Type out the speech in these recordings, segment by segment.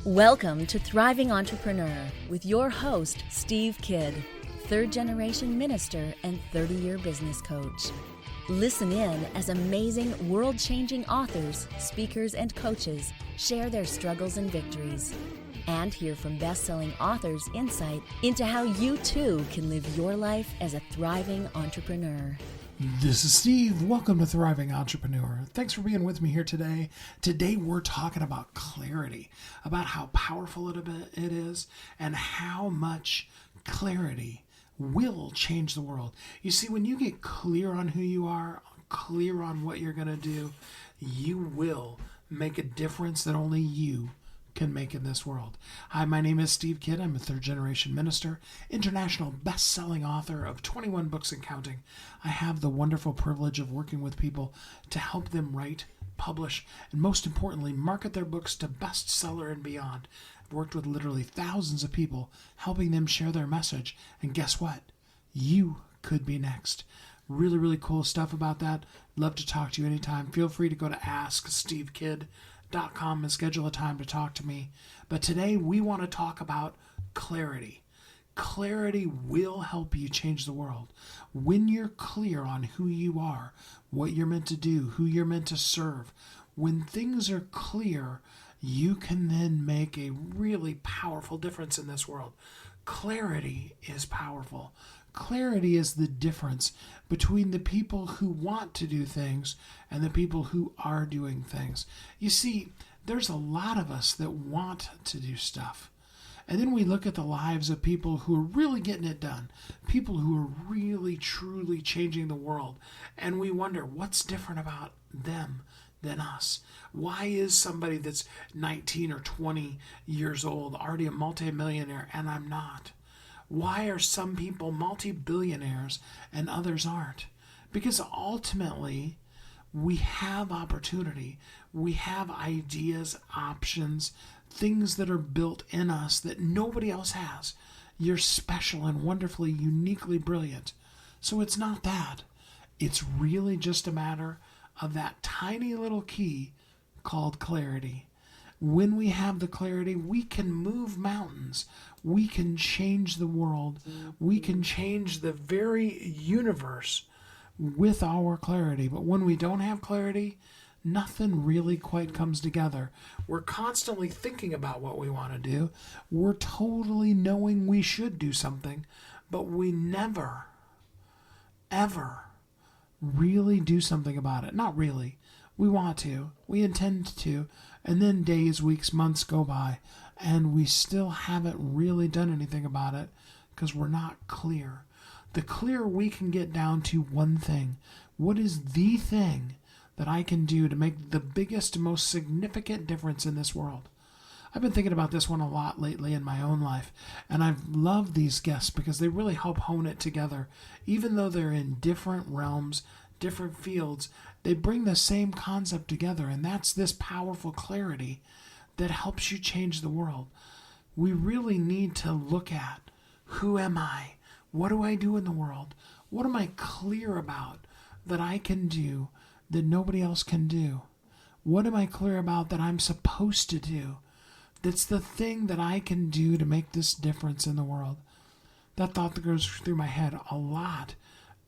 Welcome to Thriving Entrepreneur with your host, Steve Kidd, third-generation minister and 30-year business coach. Listen in as amazing, world-changing authors, speakers, and coaches share their struggles and victories. And hear from best-selling authors' insight into how you too can live your life as a thriving entrepreneur. This is Steve. Welcome to Thriving Entrepreneur. Thanks for being with me here today. Today we're talking about clarity, about how powerful it is, and how much clarity will change the world. You see, when you get clear on who you are, clear on what you're going to do, you will make a difference that only you can make in this world. Hi, my name is Steve Kidd. I'm a third-generation minister, international best-selling author of 21 books and counting. I have the wonderful privilege of working with people to help them write, publish, and most importantly, market their books to bestseller and beyond. I've worked with literally thousands of people, helping them share their message. And guess what? You could be next. Really, really cool stuff about that. Love to talk to you anytime. Feel free to go to AskSteveKidd.com and schedule a time to talk to me. But today we want to talk about clarity. Clarity will help you change the world. When you're clear on who you are, what you're meant to do, who you're meant to serve, when things are clear, you can then make a really powerful difference in this world. Clarity is powerful. Clarity is the difference between the people who want to do things and the people who are doing things. You see, there's a lot of us that want to do stuff. And then we look at the lives of people who are really getting it done, people who are really, truly changing the world. And we wonder, what's different about them than us? Why is somebody that's 19 or 20 years old already a multimillionaire and I'm not? Why are some people multi-billionaires and others aren't? Because ultimately, we have opportunity. We have ideas, options, things that are built in us that nobody else has. You're special and wonderfully, uniquely brilliant. So it's not that. It's really just a matter of that tiny little key called clarity. When we have the clarity, we can move mountains. We can change the world. We can change the very universe with our clarity. But when we don't have clarity, nothing really quite comes together. We're constantly thinking about what we want to do. We're totally knowing we should do something, but we never, ever really do something about it. Not really. We want to. We intend to. And then days, weeks, months go by, and we still haven't really done anything about it because we're not clear. The clearer we can get down to one thing. What is the thing that I can do to make the biggest, most significant difference in this world? I've been thinking about this one a lot lately in my own life, and I've loved these guests because they really help hone it together. Even though they're in different realms, different fields, they bring the same concept together, and that's this powerful clarity that helps you change the world. We really need to look at, who am I? What do I do in the world? What am I clear about that I can do that nobody else can do? What am I clear about that I'm supposed to do? That's the thing that I can do to make this difference in the world. That thought that goes through my head a lot.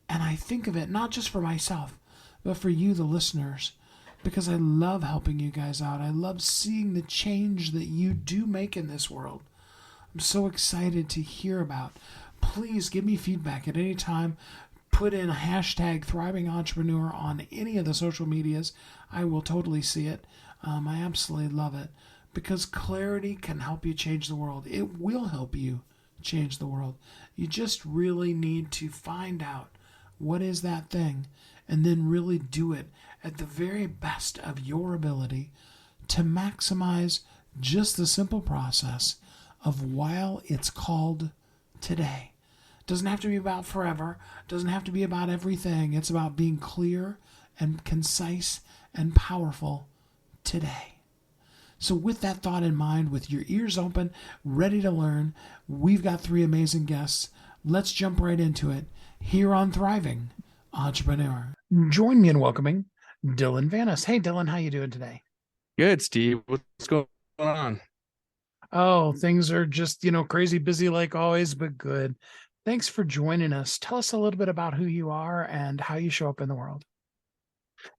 And I think of it not just for myself, but for you, the listeners, because I love helping you guys out. I love seeing the change that you do make in this world. I'm so excited to hear about. Please give me feedback at any time. Put in a hashtag Thriving Entrepreneur on any of the social medias. I will totally see it. I absolutely love it because clarity can help you change the world. It will help you change the world. You just really need to find out what is that thing and then really do it at the very best of your ability to maximize just the simple process of while it's called today. Doesn't have to be about forever. Doesn't have to be about everything. It's about being clear and concise and powerful today. So, with that thought in mind, with your ears open, ready to learn, we've got three amazing guests. Let's jump right into it here on Thriving Entrepreneur. Join me in welcoming Dylan Vanis. Hey, Dylan, how you doing today? Good, Steve. What's going on? Oh, things are just, crazy busy like always, but good. Thanks for joining us. Tell us a little bit about who you are and how you show up in the world.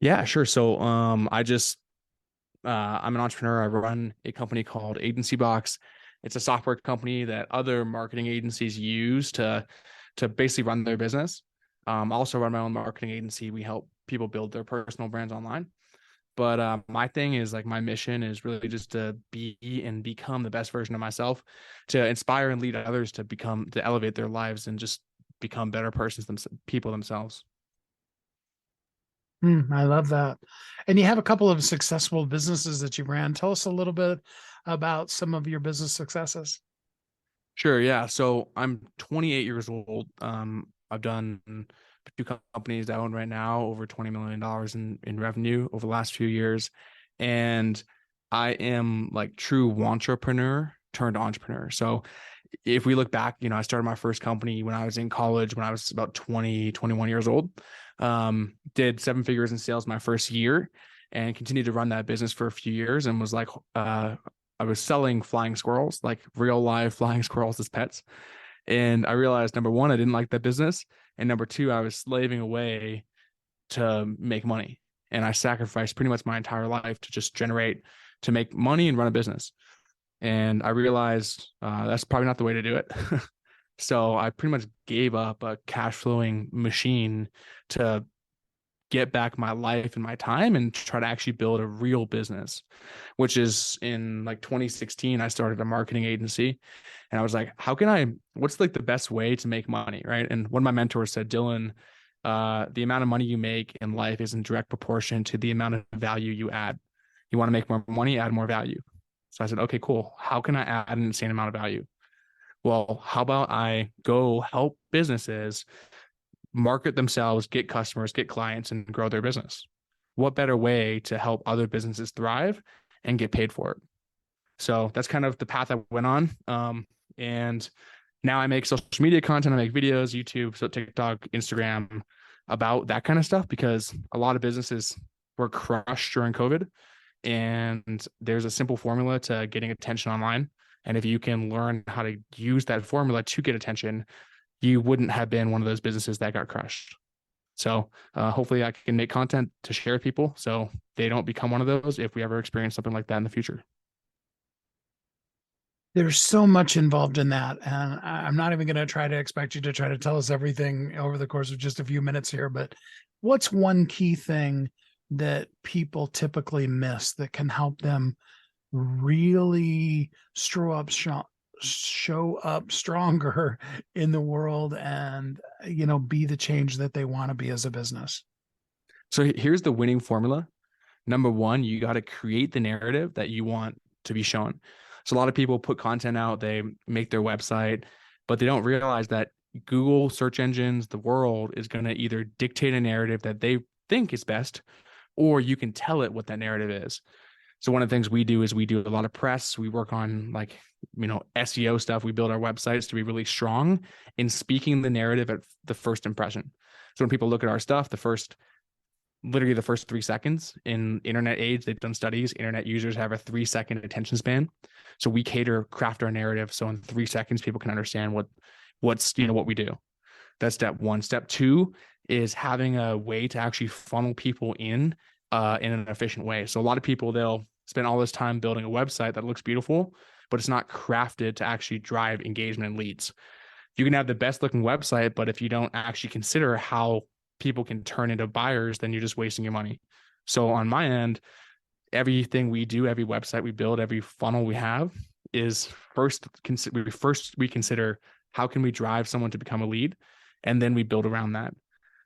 Yeah, sure. So, I'm an entrepreneur. I run a company called Agency Box. It's a software company that other marketing agencies use to basically run their business. I also run my own marketing agency. We help people build their personal brands online. But my thing is like my mission is really just to be and become the best version of myself, to inspire and lead others to elevate their lives and just become better people themselves. I love that. And you have a couple of successful businesses that you ran. Tell us a little bit about some of your business successes. Sure. Yeah. So I'm 28 years old. I've done two companies that I own right now, over $20 million in revenue over the last few years. And I am like true entrepreneur turned entrepreneur. So if we look back, I started my first company when I was in college, when I was about 20, 21 years old. Did seven figures in sales my first year and continued to run that business for a few years, and was like, I was selling flying squirrels, like real live flying squirrels as pets. And I realized, number one, I didn't like that business. And number two, I was slaving away to make money. And I sacrificed pretty much my entire life to make money and run a business. And I realized that's probably not the way to do it. So I pretty much gave up a cash flowing machine to get back my life and my time and try to actually build a real business, which is in like 2016, I started a marketing agency, and I was like, what's like the best way to make money? Right. And one of my mentors said, Dylan, the amount of money you make in life is in direct proportion to the amount of value you add. You want to make more money, add more value. So I said, okay, cool. How can I add an insane amount of value? Well, how about I go help businesses market themselves, get customers, get clients, and grow their business? What better way to help other businesses thrive and get paid for it? So that's kind of the path I went on. And now I make social media content. I make videos, YouTube, so TikTok, Instagram, about that kind of stuff, because a lot of businesses were crushed during COVID. And there's a simple formula to getting attention online. And if you can learn how to use that formula to get attention, you wouldn't have been one of those businesses that got crushed. So hopefully I can make content to share with people so they don't become one of those if we ever experience something like that in the future. There's so much involved in that. And I'm not even going to try to expect you to try to tell us everything over the course of just a few minutes here. But what's one key thing that people typically miss that can help them really show up stronger in the world and, be the change that they want to be as a business? So here's the winning formula. Number one, you got to create the narrative that you want to be shown. So a lot of people put content out, they make their website, but they don't realize that Google search engines, the world, is going to either dictate a narrative that they think is best, or you can tell it what that narrative is. So one of the things we do is we do a lot of press. We work on SEO stuff. We build our websites to be really strong in speaking the narrative at the first impression. So when people look at our stuff, literally the first 3 seconds in internet age, they've done studies, internet users have a 3-second attention span. So we craft our narrative so in 3 seconds, people can understand what we do. That's step one. Step two is having a way to actually funnel people in an efficient way. So a lot of people, they'll spend all this time building a website that looks beautiful, but it's not crafted to actually drive engagement and leads. You can have the best looking website, but if you don't actually consider how people can turn into buyers, then you're just wasting your money. So on my end, everything we do, every website we build, every funnel we have is we consider how can we drive someone to become a lead, and then we build around that.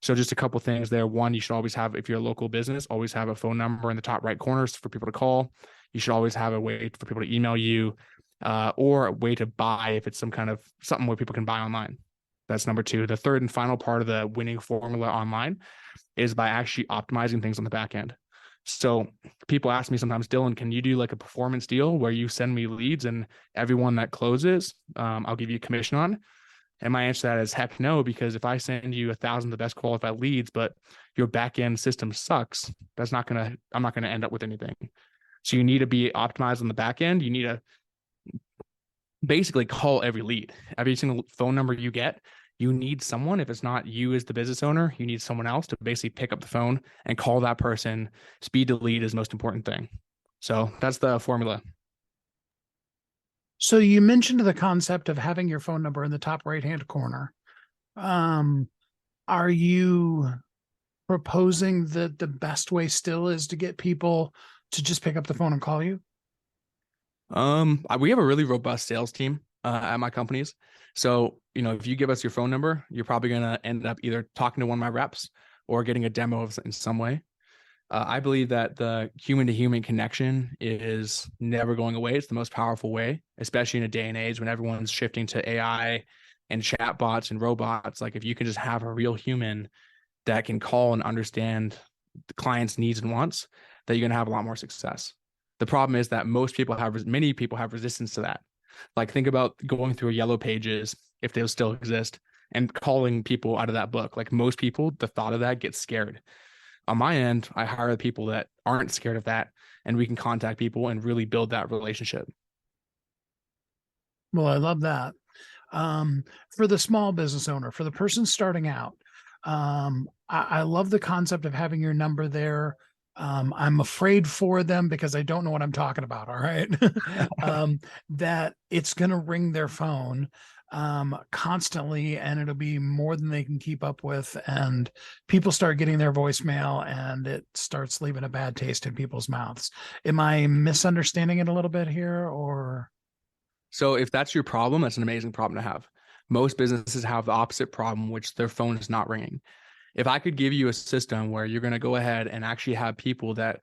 So just a couple of things there. One, you should always have, if you're a local business, always have a phone number in the top right corners for people to call. You should always have a way for people to email you, or a way to buy if it's something where people can buy online. That's number two. The third and final part of the winning formula online is by actually optimizing things on the back end. So people ask me sometimes, Dylan, can you do like a performance deal where you send me leads and everyone that closes, I'll give you a commission on? And my answer to that is heck no, because if I send you 1,000 of the best qualified leads, but your back end system sucks, I'm not going to end up with anything. So you need to be optimized on the back end. You need to basically call every lead, every single phone number you get. You need someone. If it's not you as the business owner, you need someone else to basically pick up the phone and call that person. Speed to lead is the most important thing. So that's the formula. So you mentioned the concept of having your phone number in the top right-hand corner. Are you proposing that the best way still is to get people to just pick up the phone and call you? We have a really robust sales team at my companies. So, if you give us your phone number, you're probably going to end up either talking to one of my reps or getting a demo in some way. I believe that the human to human connection is never going away. It's the most powerful way, especially in a day and age when everyone's shifting to AI and chatbots and robots. Like if you can just have a real human that can call and understand the client's needs and wants, that you're going to have a lot more success. The problem is that many people have resistance to that. Like think about going through a Yellow Pages, if those still exist, and calling people out of that book. Like most people, the thought of that gets scared. On my end, I hire people that aren't scared of that, and we can contact people and really build that relationship. Well, I love that. For the small business owner, for the person starting out, I love the concept of having your number there. I'm afraid for them because I don't know what I'm talking about. All right. That it's going to ring their phone constantly, and it'll be more than they can keep up with. And people start getting their voicemail and it starts leaving a bad taste in people's mouths. Am I misunderstanding it a little bit here, or? So if that's your problem, that's an amazing problem to have. Most businesses have the opposite problem, which their phone is not ringing. If I could give you a system where you're going to go ahead and actually have people that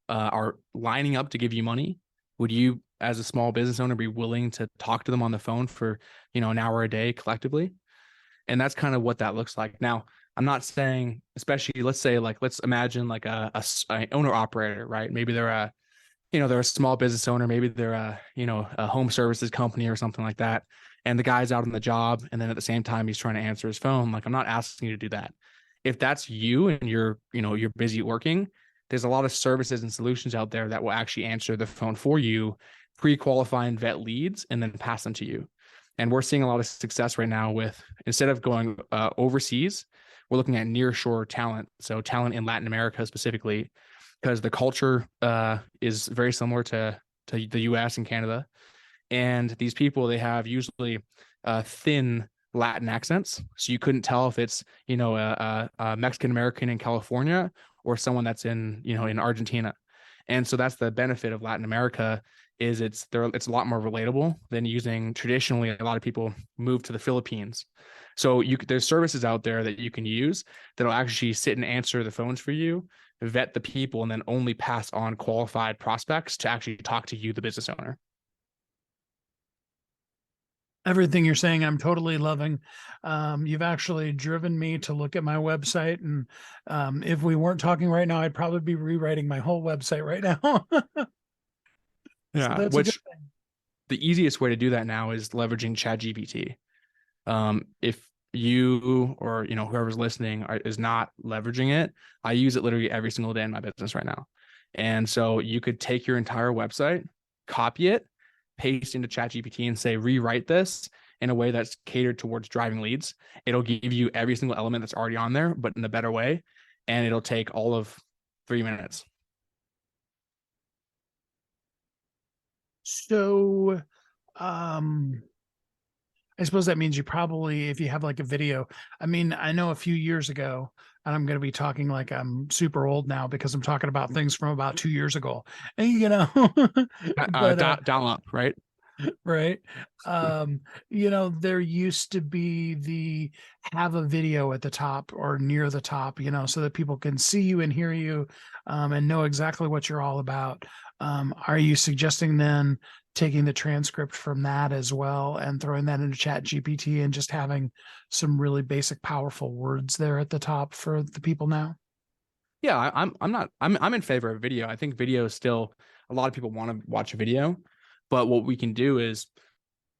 are lining up to give you money, would you, as a small business owner, be willing to talk to them on the phone for, an hour a day collectively? And that's kind of what that looks like. Now, I'm not saying, especially, let's imagine like a owner operator, right? Maybe they're a small business owner. Maybe they're a home services company or something like that. And the guy's out on the job, and then at the same time, he's trying to answer his phone. Like, I'm not asking you to do that. If that's you and you're busy working, there's a lot of services and solutions out there that will actually answer the phone for you, pre-qualify and vet leads, and then pass them to you. And we're seeing a lot of success right now with, instead of going overseas, we're looking at nearshore talent. So talent in Latin America specifically, because the culture is very similar to the US and Canada. And these people, they have usually thin Latin accents. So you couldn't tell if it's, a Mexican American in California or someone that's in Argentina. And so that's the benefit of Latin America, is it's a lot more relatable than using traditionally. A lot of people move to the Philippines. So there's services out there that you can use that'll actually sit and answer the phones for you, vet the people, and then only pass on qualified prospects to actually talk to you, the business owner. Everything you're saying, I'm totally loving. You've actually driven me to look at my website. And if we weren't talking right now, I'd probably be rewriting my whole website right now. Yeah, which the easiest way to do that now is leveraging ChatGPT. If you or whoever's listening is not leveraging it, I use it literally every single day in my business right now. And so you could take your entire website, copy it, paste into ChatGPT and say, rewrite this in a way that's catered towards driving leads. It'll give you every single element that's already on there, but in a better way. And it'll take all of 3 minutes. So, I suppose that means you probably, if you have like a video, I know a few years ago, and I'm going to be talking like I'm super old now because I'm talking about things from about 2 years ago, and but, dial up, right? Right. There used to be have a video at the top or near the top, so that people can see you and hear you, and know exactly what you're all about. Are you suggesting then taking the transcript from that as well and throwing that into ChatGPT and just having some really basic, powerful words there at the top for the people now? Yeah, I'm not I'm in favor of video. I think video is still, a lot of people want to watch a video, but what we can do is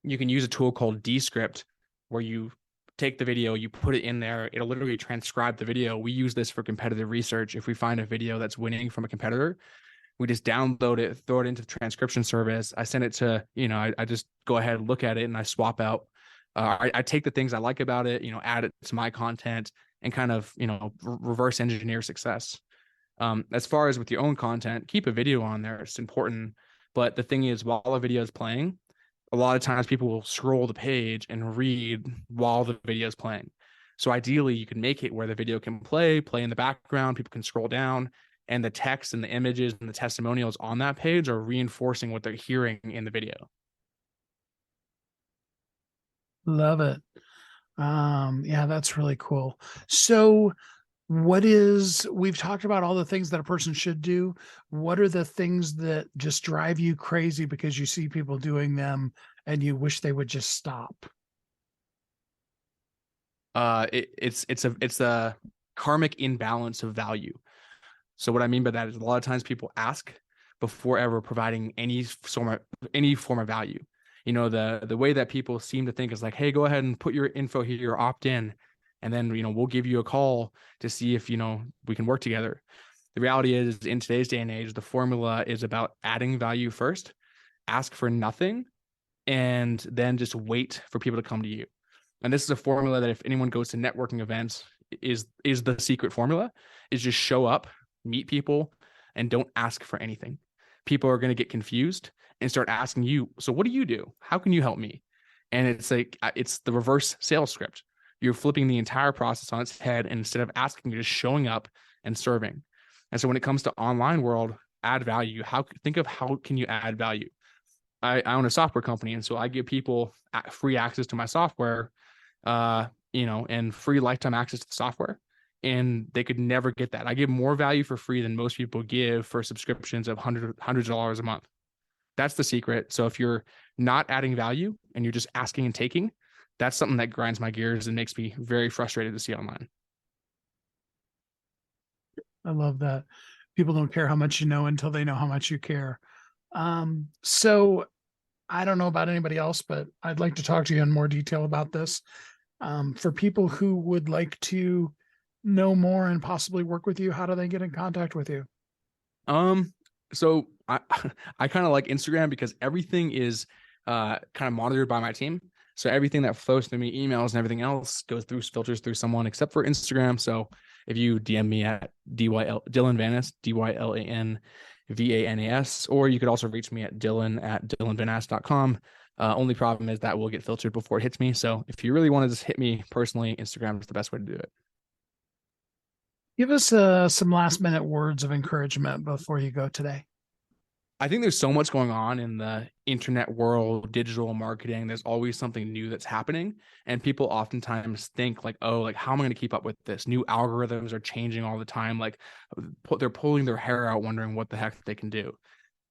you can use a tool called Descript, where you take the video, you put it in there, it'll literally transcribe the video. We use this for competitive research. If we find a video that's winning from a competitor, we just download it, throw it into the transcription service. I send it to, I just go ahead and look at it and I swap out. I take the things I like about it, add it to my content and kind of, reverse engineer success. As far as with your own content, keep a video on there. It's important. But the thing is, while a video is playing, a lot of times people will scroll the page and read while the video is playing. So ideally, you can make it where the video can play in the background. People can scroll down, and the text and the images and the testimonials on that page are reinforcing what they're hearing in the video. Love it. Yeah, that's really cool. So we've talked about all the things that a person should do. What are the things that just drive you crazy because you see people doing them and you wish they would just stop? It's a karmic imbalance of value. So what I mean by that is a lot of times people ask before ever providing any form of value. The way that people seem to think is like, hey, go ahead and put your info here, opt in, and then, we'll give you a call to see if, we can work together. The reality is, in today's day and age, the formula is about adding value first, ask for nothing, and then just wait for people to come to you. And this is a formula that if anyone goes to networking events, is the secret formula, is just show up, meet people, and don't ask for anything. People are going to get confused and start asking you, so what do you do? How can you help me? And it's like, it's the reverse sales script. You're flipping the entire process on its head, and instead of asking, you're just showing up and serving. And so when it comes to online world, add value. Think of how can you add value? I own a software company, and so I give people free access to my software, and free lifetime access to the software. And they could never get that. I give more value for free than most people give for subscriptions of hundreds of dollars a month. That's the secret. So if you're not adding value and you're just asking and taking, that's something that grinds my gears and makes me very frustrated to see online. I love that. People don't care how much you know until they know how much you care. So I don't know about anybody else, but I'd like to talk to you in more detail about this. For people who would like to know more and possibly work with you, how do they get in contact with you? So I kind of like Instagram because everything is kind of monitored by my team. So everything that flows through me, emails and everything else, goes through filters through someone except for Instagram. So if you DM me at Dylan Vanas, DYLANVANAS, or you could also reach me at dylan@dylanvanas.com. Only problem is that will get filtered before it hits me. So if you really want to just hit me personally, Instagram is the best way to do it. Give us some last minute words of encouragement before you go today. I think there's so much going on in the internet world, digital marketing. There's always something new that's happening. And people oftentimes think like, oh, like, how am I going to keep up with this? New algorithms are changing all the time. Like they're pulling their hair out, wondering what the heck they can do.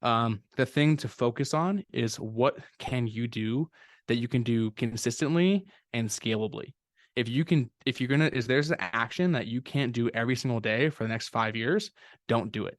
The thing to focus on is what can you do that you can do consistently and scalably. If there's an action that you can't do every single day for the next 5 years, don't do it.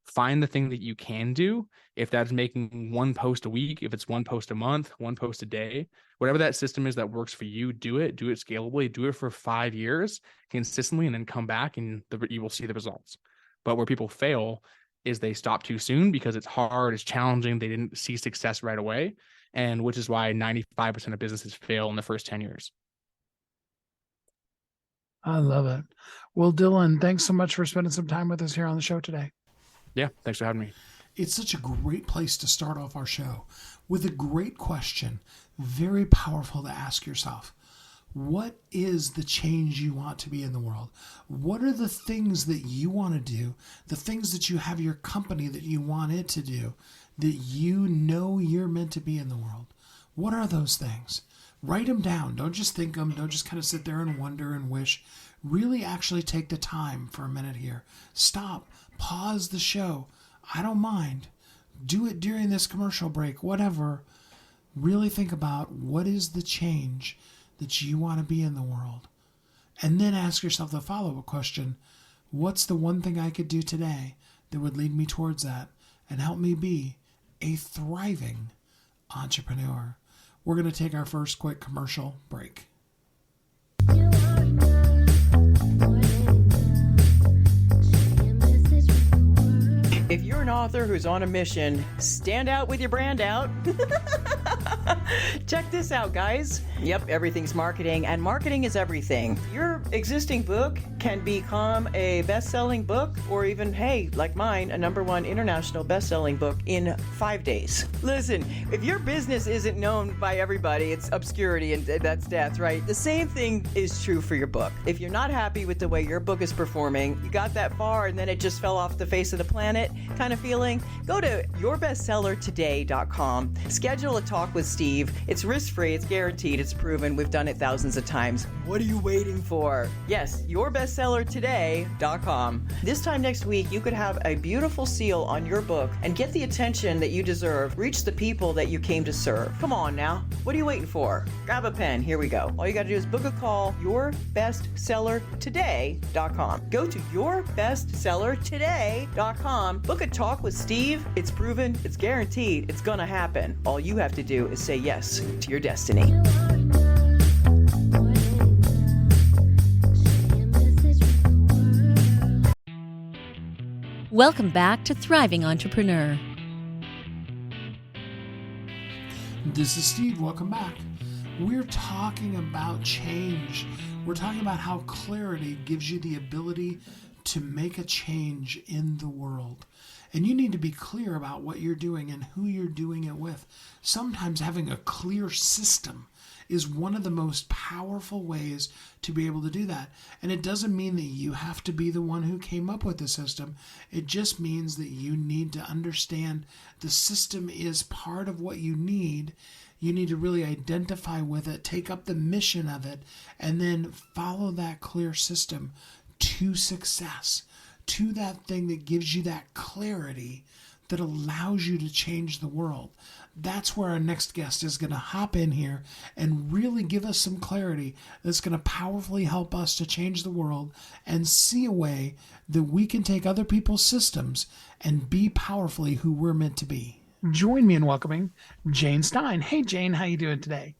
Find the thing that you can do. If that's making one post a week, if it's one post a month, one post a day, whatever that system is that works for you, do it scalably, do it for 5 years consistently, and then come back and you will see the results. But where people fail is they stop too soon because it's hard, it's challenging. They didn't see success right away. And which is why 95% of businesses fail in the first 10 years. I love it. Well, Dylan, thanks so much for spending some time with us here on the show today. Yeah, thanks for having me. It's such a great place to start off our show with a great question, very powerful to ask yourself. What is the change you want to be in the world? What are the things that you want to do, the things that you have your company that you want it to do, that you know you're meant to be in the world? What are those things? Write them down. Don't just think them. Don't just kind of sit there and wonder and wish. Really actually take the time for a minute here. Stop. Pause the show. I don't mind. Do it during this commercial break, whatever. Really think about what is the change that you want to be in the world. And then ask yourself the follow-up question, What's the one thing I could do today that would lead me towards that and help me be a thriving entrepreneur? We're going to take our first quick commercial break. If you're an author who's on a mission, stand out with your brand out. Check this out, guys. Yep, everything's marketing, and marketing is everything. Your existing book can become a best-selling book, or even, hey, like mine, a #1 international best-selling book in 5 days. Listen, if your business isn't known by everybody, it's obscurity, and that's death, right? The same thing is true for your book. If you're not happy with the way your book is performing, you got that far and then it just fell off the face of the planet kind of feeling, go to yourbestsellertoday.com. Schedule a talk with Steve. It's risk-free, it's guaranteed, it's proven. We've done it thousands of times. What are you waiting for? Yes, yourbestsellertoday.com. This time next week, you could have a beautiful seal on your book and get the attention that you deserve. Reach the people that you came to serve. Come on now. What are you waiting for? Grab a pen. Here we go. All you got to do is book a call, yourbestsellertoday.com. Go to yourbestsellertoday.com. Book a talk with Steve. It's proven, it's guaranteed, it's gonna happen. All you have to do is say yes to your destiny. Welcome back to Thriving Entrepreneur. This is Steve. Welcome back. We're talking about change. We're talking about how clarity gives you the ability to make a change in the world. And you need to be clear about what you're doing and who you're doing it with. Sometimes having a clear system is one of the most powerful ways to be able to do that. And it doesn't mean that you have to be the one who came up with the system. It just means that you need to understand the system is part of what you need. You need to really identify with it, take up the mission of it, and then follow that clear system to success, to that thing that gives you that clarity that allows you to change the world. That's where our next guest is going to hop in here and really give us some clarity that's going to powerfully help us to change the world and see a way that we can take other people's systems and be powerfully who we're meant to be. Join me in welcoming Jane Stein. Hey, Jane, how you doing today?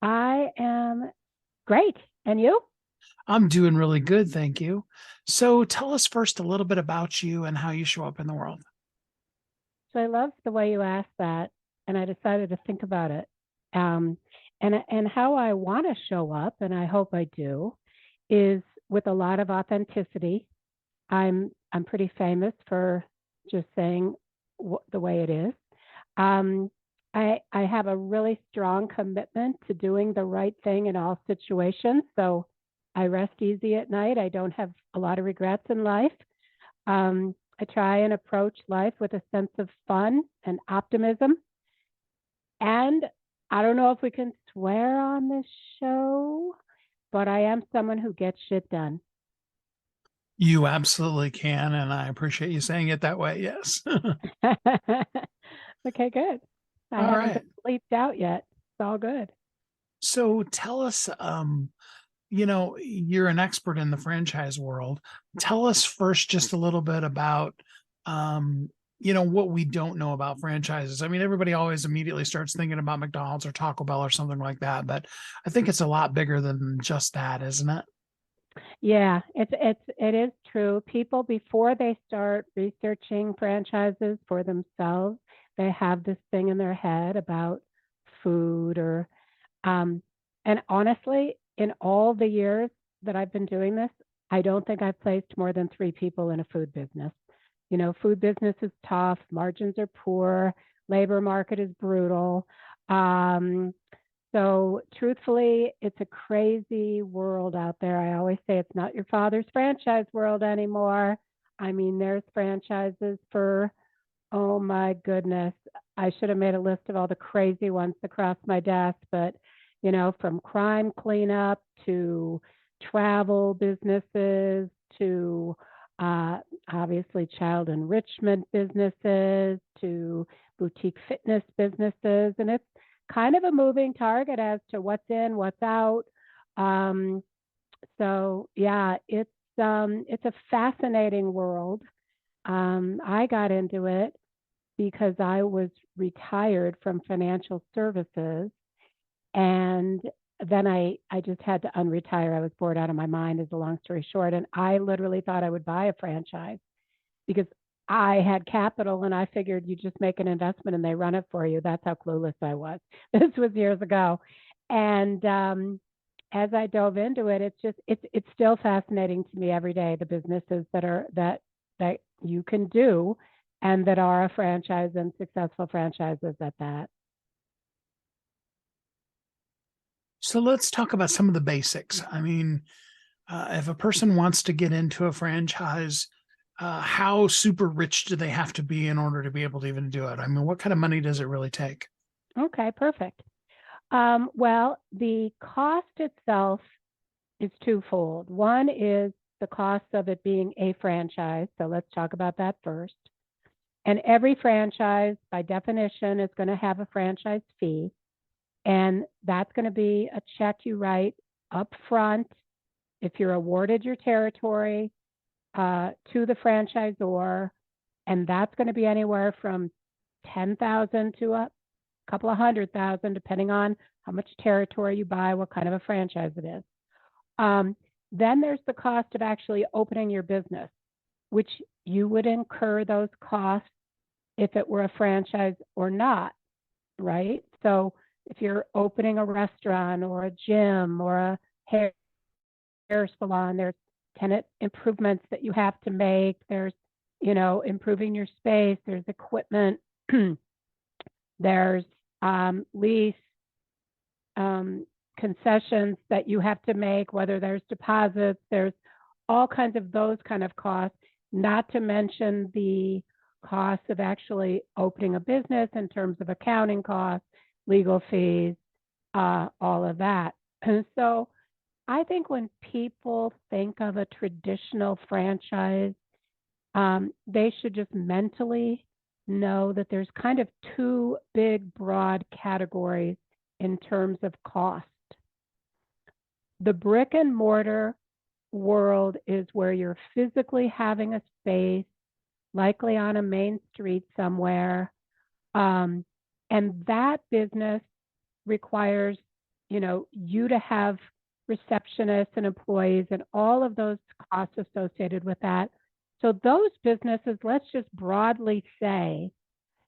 I am great. And you? I'm doing really good, thank you. So tell us first a little bit about you and how you show up in the world. So I love the way you asked that, and I decided to think about it. And how I want to show up, and I hope I do, is with a lot of authenticity. I'm pretty famous for just saying the way it is. I have a really strong commitment to doing the right thing in all situations. So I rest easy at night. I don't have a lot of regrets in life. I try and approach life with a sense of fun and optimism. And I don't know if we can swear on this show, but I am someone who gets shit done. You absolutely can, and I appreciate you saying it that way, yes. Okay, good. I haven't been bleeped out yet. It's all good. So tell us, you're an expert in the franchise world. Tell us first just a little bit about, what we don't know about franchises. I mean, everybody always immediately starts thinking about McDonald's or Taco Bell or something like that, but I think it's a lot bigger than just that, isn't it? Yeah, it is true. People, before they start researching franchises for themselves, they have this thing in their head about food and honestly, in all the years that I've been doing this, I don't think I've placed more than 3 people in a food business. Food business is tough. Margins are poor. Labor market is brutal. So truthfully, it's a crazy world out there. I always say it's not your father's franchise world anymore. I mean, there's franchises for, oh my goodness. I should have made a list of all the crazy ones across my desk, but from crime cleanup to travel businesses to obviously child enrichment businesses to boutique fitness businesses. And it's kind of a moving target as to what's in, what's out. So yeah, it's it's a fascinating world. I got into it because I was retired from financial services, and then I just had to unretire. I was bored out of my mind, is a long story short. And I literally thought I would buy a franchise because I had capital and I figured you just make an investment and they run it for you. That's how clueless I was. This was years ago. And as I dove into it, it's still fascinating to me every day, the businesses that you can do and that are a franchise and successful franchises at that. So let's talk about some of the basics. I mean, if a person wants to get into a franchise, how super rich do they have to be in order to be able to even do it? I mean, what kind of money does it really take? Okay, perfect. Well, the cost itself is twofold. One is the cost of it being a franchise. So let's talk about that first. And every franchise, by definition, is going to have a franchise fee. And that's going to be a check you write up front if you're awarded your territory to the franchisor. And that's going to be anywhere from $10,000 to a couple of $100,000, depending on how much territory you buy, what kind of a franchise it is. Then there's the cost of actually opening your business, which you would incur those costs if it were a franchise or not, right? So if you're opening a restaurant or a gym or a hair salon, there's tenant improvements that you have to make. There's, improving your space. There's equipment. There's lease concessions that you have to make, whether there's deposits. There's all kinds of those kind of costs, not to mention the costs of actually opening a business in terms of accounting costs, legal fees, all of that. And so I think when people think of a traditional franchise, they should just mentally know that there's kind of two big, broad categories in terms of cost. The brick and mortar world is where you're physically having a space, likely on a main street somewhere. And that business requires, you to have receptionists and employees and all of those costs associated with that. So those businesses, let's just broadly say,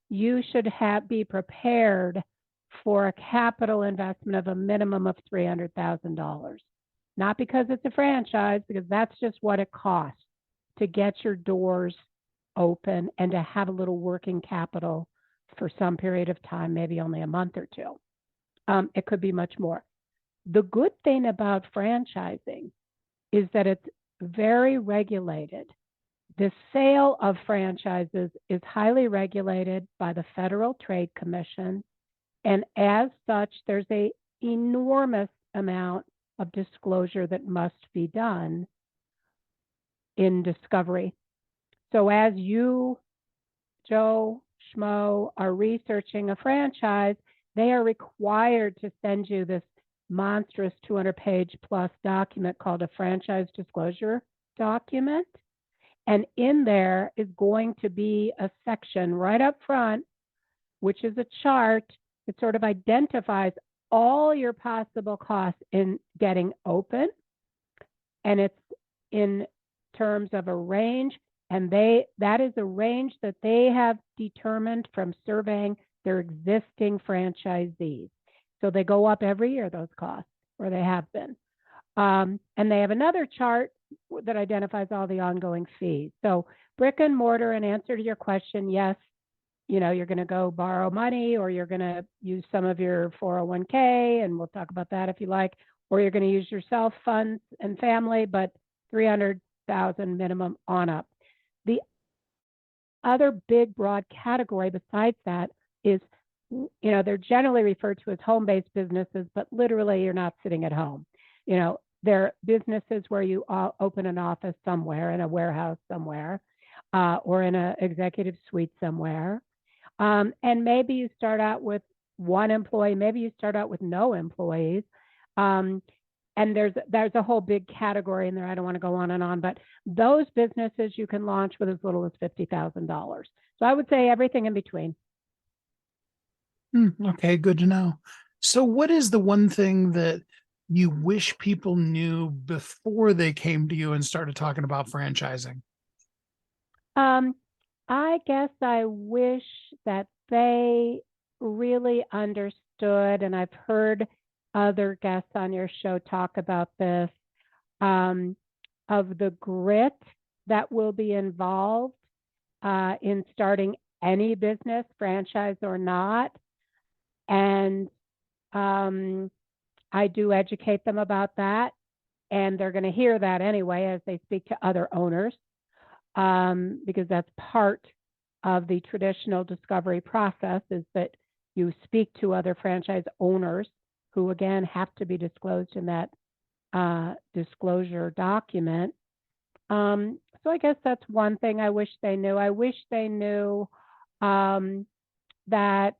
you should be prepared for a capital investment of a minimum of $300,000. Not because it's a franchise, because that's just what it costs to get your doors open and to have a little working capital for some period of time, maybe only a month or two. It could be much more. The good thing about franchising is that it's very regulated. The sale of franchises is highly regulated by the Federal Trade Commission. And as such, there's an enormous amount of disclosure that must be done in discovery. So as you, Joe Schmo, are researching a franchise, they are required to send you this monstrous 200-page plus document called a franchise disclosure document. And in there is going to be a section right up front, which is a chart that sort of identifies all your possible costs in getting open. And it's in terms of a range. And that is a range that they have determined from surveying their existing franchisees. So they go up every year, those costs, or they have been. And they have another chart that identifies all the ongoing fees. So brick and mortar, in answer to your question, yes, you're going to go borrow money, or you're going to use some of your 401k, and we'll talk about that if you like, or you're going to use your self funds and family, but $300,000 minimum on up. The other big broad category besides that is, they're generally referred to as home-based businesses, but literally you're not sitting at home. They're businesses where you open an office somewhere, in a warehouse somewhere, or in an executive suite somewhere. And maybe you start out with one employee, maybe you start out with no employees. and there's a whole big category in there. I don't want to go on and on, but those businesses you can launch with as little as $50,000. So I would say everything in between. Okay, good to know. So what is the one thing that you wish people knew before they came to you and started talking about franchising? I guess I wish that they really understood, and I've heard other guests on your show talk about this, of the grit that will be involved in starting any business, franchise or not. And I do educate them about that. And they're going to hear that anyway as they speak to other owners, because that's part of the traditional discovery process, is that you speak to other franchise owners who, again, have to be disclosed in that disclosure document. So I guess that's one thing I wish they knew. I wish they knew that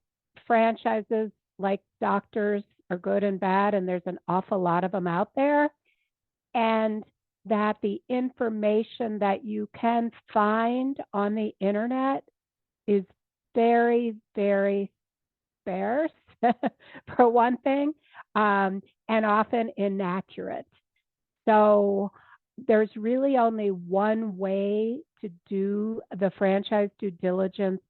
franchises, like doctors, are good and bad, and there's an awful lot of them out there, and that the information that you can find on the internet is very, very sparse, for one thing, and often inaccurate. So there's really only one way to do the franchise due diligence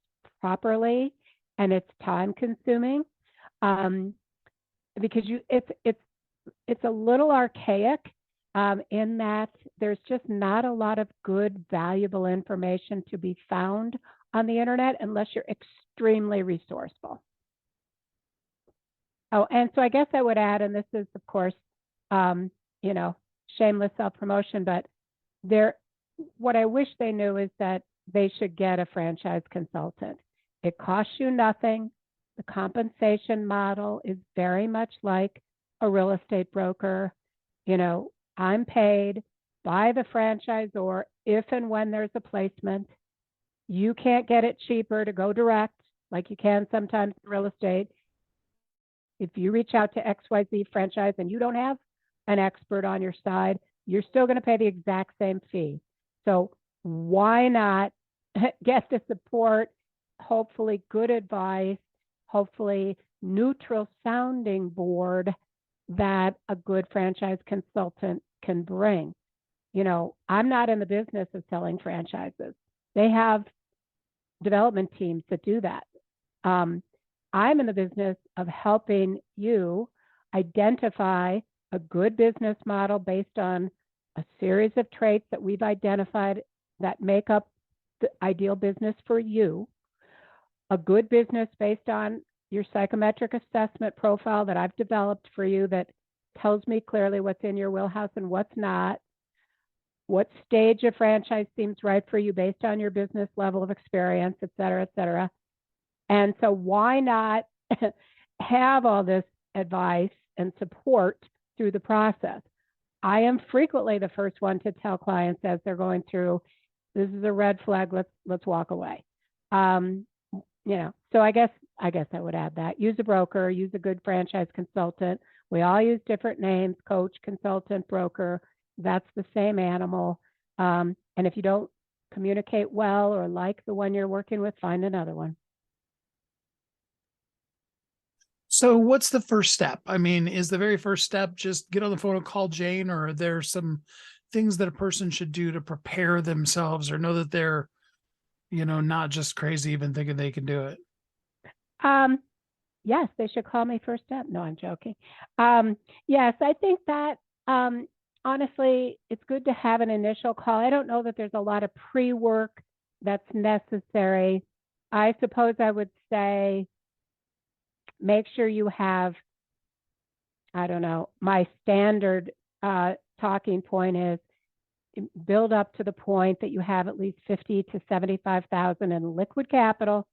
properly, and it's time consuming, because it's a little archaic, in that there's just not a lot of good, valuable information to be found on the internet unless you're extremely resourceful. Oh, and so I guess I would add, and this is, of course, shameless self-promotion, but what I wish they knew is that they should get a franchise consultant. It costs you nothing. The compensation model is very much like a real estate broker. I'm paid by the franchisor if and when there's a placement. You can't get it cheaper to go direct like you can sometimes in real estate. If you reach out to XYZ franchise and you don't have an expert on your side, you're still going to pay the exact same fee. So why not get the support, hopefully good advice, hopefully neutral sounding board that a good franchise consultant can bring? I'm not in the business of selling franchises. They have development teams that do that. I'm in the business of helping you identify a good business model based on a series of traits that we've identified that make up the ideal business for you, a good business based on your psychometric assessment profile that I've developed for you that tells me clearly what's in your wheelhouse and what's not, what stage of franchise seems right for you based on your business level of experience, et cetera, et cetera. And so why not have all this advice and support through the process? I am frequently the first one to tell clients as they're going through, this is a red flag, let's walk away. So I guess I would add that. Use a broker, use a good franchise consultant. We all use different names: coach, consultant, broker. That's the same animal. And if you don't communicate well or like the one you're working with, find another one. So what's the first step? I mean, is the very first step just get on the phone and call Jane, or are there some things that a person should do to prepare themselves or know that they're, not just crazy even thinking they can do it? Yes, they should call me first step. No, I'm joking. Yes, I think that honestly, it's good to have an initial call. I don't know that there's a lot of pre-work that's necessary. I suppose I would say make sure you have, I don't know, my standard talking point is build up to the point that you have at least 50 to 75,000 in liquid capital,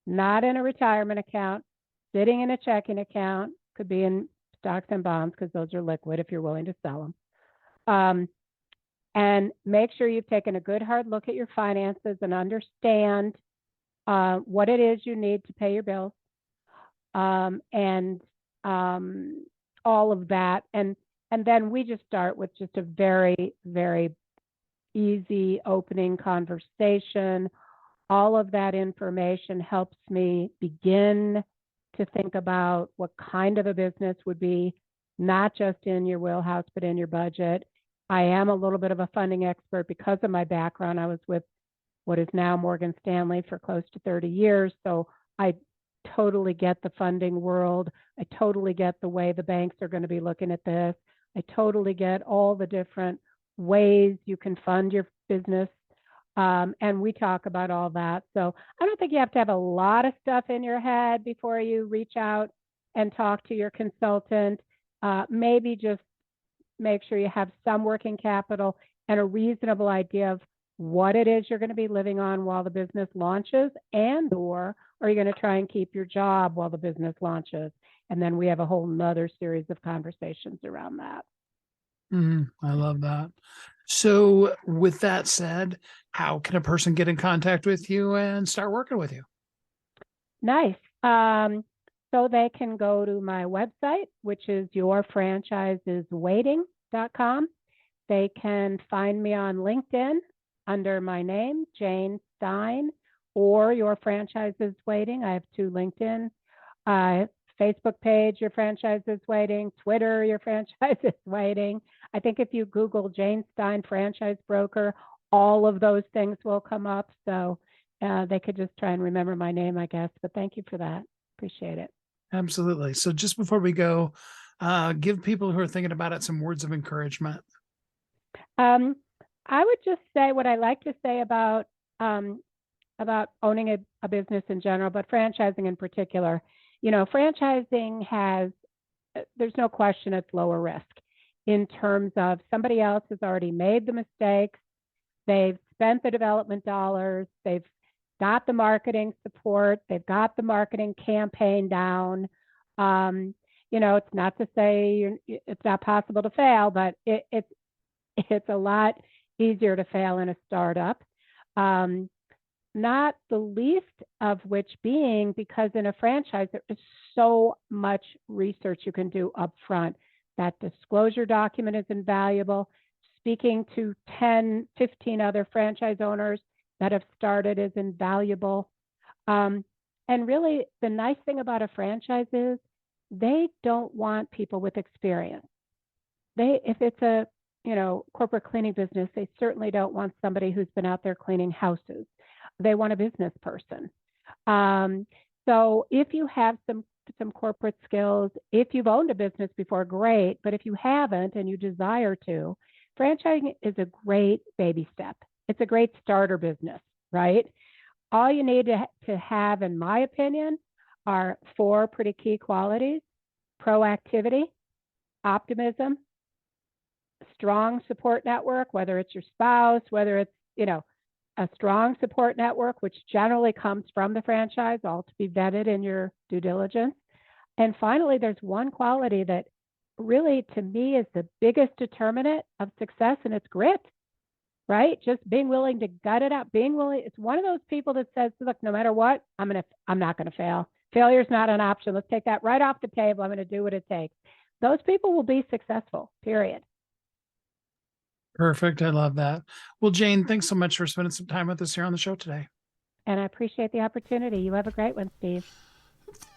not in a retirement account, sitting in a checking account, could be in stocks and bonds because those are liquid if you're willing to sell them. And make sure you've taken a good hard look at your finances and understand what it is you need to pay your bills, and all of that. And And then we just start with just a very, very easy opening conversation. All of that information helps me begin to think about what kind of a business would be not just in your wheelhouse, but in your budget. I am a little bit of a funding expert because of my background. I was with what is now Morgan Stanley for close to 30 years. So I totally get the funding world. I totally get the way the banks are going to be looking at this. I totally get all the different ways you can fund your business. And we talk about all that. So I don't think you have to have a lot of stuff in your head before you reach out and talk to your consultant. Maybe just make sure you have some working capital and a reasonable idea of what it is you're going to be living on while the business launches, and or are you going to try and keep your job while the business launches? And then we have a whole nother series of conversations around that. I love that. So with that said, how can a person get in contact with you and start working with you? Nice. So they can go to my website, which is yourfranchiseswaiting.com. They can find me on LinkedIn under my name, Jane Stein, or Your Franchise is Waiting. I have 2 LinkedIn, Facebook page, Your Franchise is Waiting, Twitter, Your Franchise is Waiting. I think if you Google Jane Stein Franchise Broker, all of those things will come up. So they could just try and remember my name, I guess. But thank you for that. Appreciate it. Absolutely. So just before we go, give people who are thinking about it some words of encouragement. I would just say what I like to say about owning a business in general, but franchising in particular. You know, franchising there's no question it's lower risk in terms of somebody else has already made the mistakes. They've spent the development dollars. They've got the marketing support. They've got the marketing campaign down. You know, it's not to say it's not possible to fail, but it's a lot easier to fail in a startup. Not the least of which being because in a franchise, there is so much research you can do up front. That disclosure document is invaluable. Speaking to 10, 15 other franchise owners that have started is invaluable. And really, the nice thing about a franchise is they don't want people with experience. If it's a corporate cleaning business, they certainly don't want somebody who's been out there cleaning houses. They want a business person. So if you have some corporate skills, if you've owned a business before, great. But if you haven't and you desire to, franchising is a great baby step. It's a great starter business, right? All you need to have, in my opinion, are 4 pretty key qualities: proactivity, optimism, strong support network, whether it's your spouse, whether it's, a strong support network, which generally comes from the franchise, all to be vetted in your due diligence. And finally, there's one quality that really, to me, is the biggest determinant of success, and it's grit, right? Just being willing to gut it out, it's one of those people that says, look, no matter what, I'm not going to fail. Failure's not an option. Let's take that right off the table. I'm going to do what it takes. Those people will be successful, period. Perfect. I love that. Well, Jane, thanks so much for spending some time with us here on the show today. And I appreciate the opportunity. You have a great one, Steve.